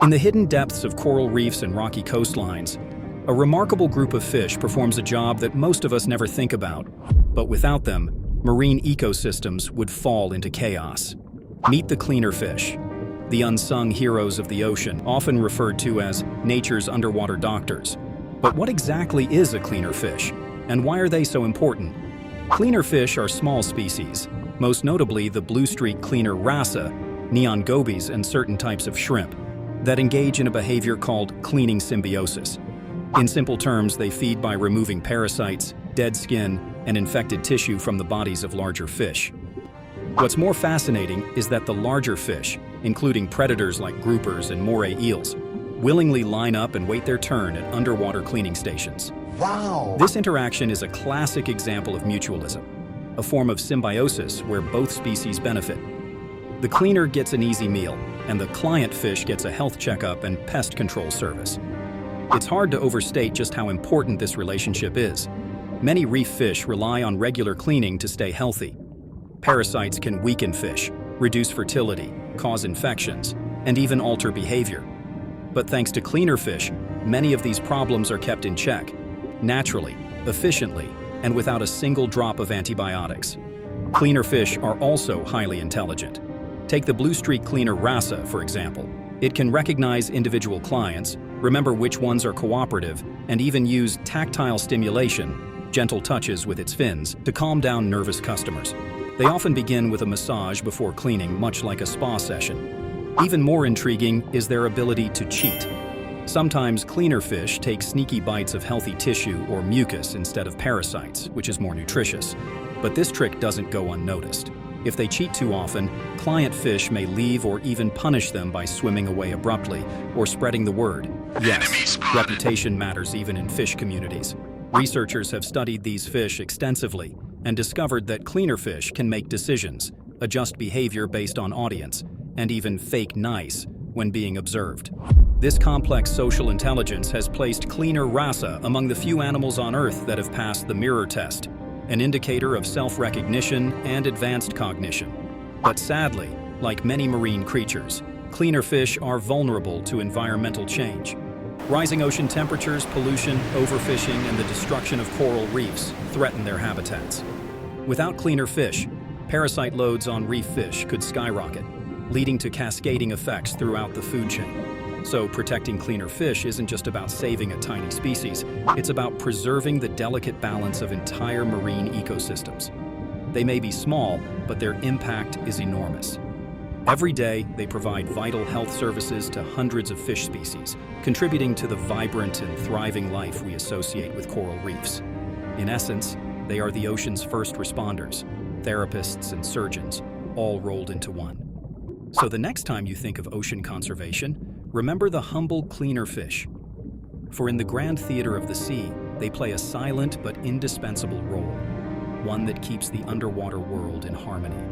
In the hidden depths of coral reefs and rocky coastlines, a remarkable group of fish performs a job that most of us never think about. But without them, marine ecosystems would fall into chaos. Meet the cleaner fish, the unsung heroes of the ocean, often referred to as nature's underwater doctors. But what exactly is a cleaner fish, and why are they so important? Cleaner fish are small species, most notably the blue-streaked cleaner wrasse, neon gobies, and certain types of shrimp, that engage in a behavior called cleaning symbiosis. In simple terms, they feed by removing parasites, dead skin, and infected tissue from the bodies of larger fish. What's more fascinating is that the larger fish, including predators like groupers and moray eels, willingly line up and wait their turn at underwater cleaning stations. Wow! This interaction is a classic example of mutualism, a form of symbiosis where both species benefit. The cleaner gets an easy meal, and the client fish gets a health checkup and pest control service. It's hard to overstate just how important this relationship is. Many reef fish rely on regular cleaning to stay healthy. Parasites can weaken fish, reduce fertility, cause infections, and even alter behavior. But thanks to cleaner fish, many of these problems are kept in check, naturally, efficiently, and without a single drop of antibiotics. Cleaner fish are also highly intelligent. Take the blue-streaked cleaner wrasse, for example. It can recognize individual clients, remember which ones are cooperative, and even use tactile stimulation, gentle touches with its fins, to calm down nervous customers. They often begin with a massage before cleaning, much like a spa session. Even more intriguing is their ability to cheat. Sometimes cleaner fish take sneaky bites of healthy tissue or mucus instead of parasites, which is more nutritious. But this trick doesn't go unnoticed. If they cheat too often, client fish may leave or even punish them by swimming away abruptly or spreading the word. Yes, reputation matters even in fish communities. Researchers have studied these fish extensively and discovered that cleaner fish can make decisions, adjust behavior based on audience, and even fake nice when being observed. This complex social intelligence has placed cleaner wrasse among the few animals on Earth that have passed the mirror test, an indicator of self-recognition and advanced cognition. But sadly, like many marine creatures, cleaner fish are vulnerable to environmental change. Rising ocean temperatures, pollution, overfishing, and the destruction of coral reefs threaten their habitats. Without cleaner fish, parasite loads on reef fish could skyrocket, leading to cascading effects throughout the food chain. So protecting cleaner fish isn't just about saving a tiny species, it's about preserving the delicate balance of entire marine ecosystems. They may be small, but their impact is enormous. Every day, they provide vital health services to hundreds of fish species, contributing to the vibrant and thriving life we associate with coral reefs. In essence, they are the ocean's first responders, therapists and surgeons, all rolled into one. So the next time you think of ocean conservation, remember the humble cleaner fish. For in the grand theater of the sea, they play a silent but indispensable role, one that keeps the underwater world in harmony.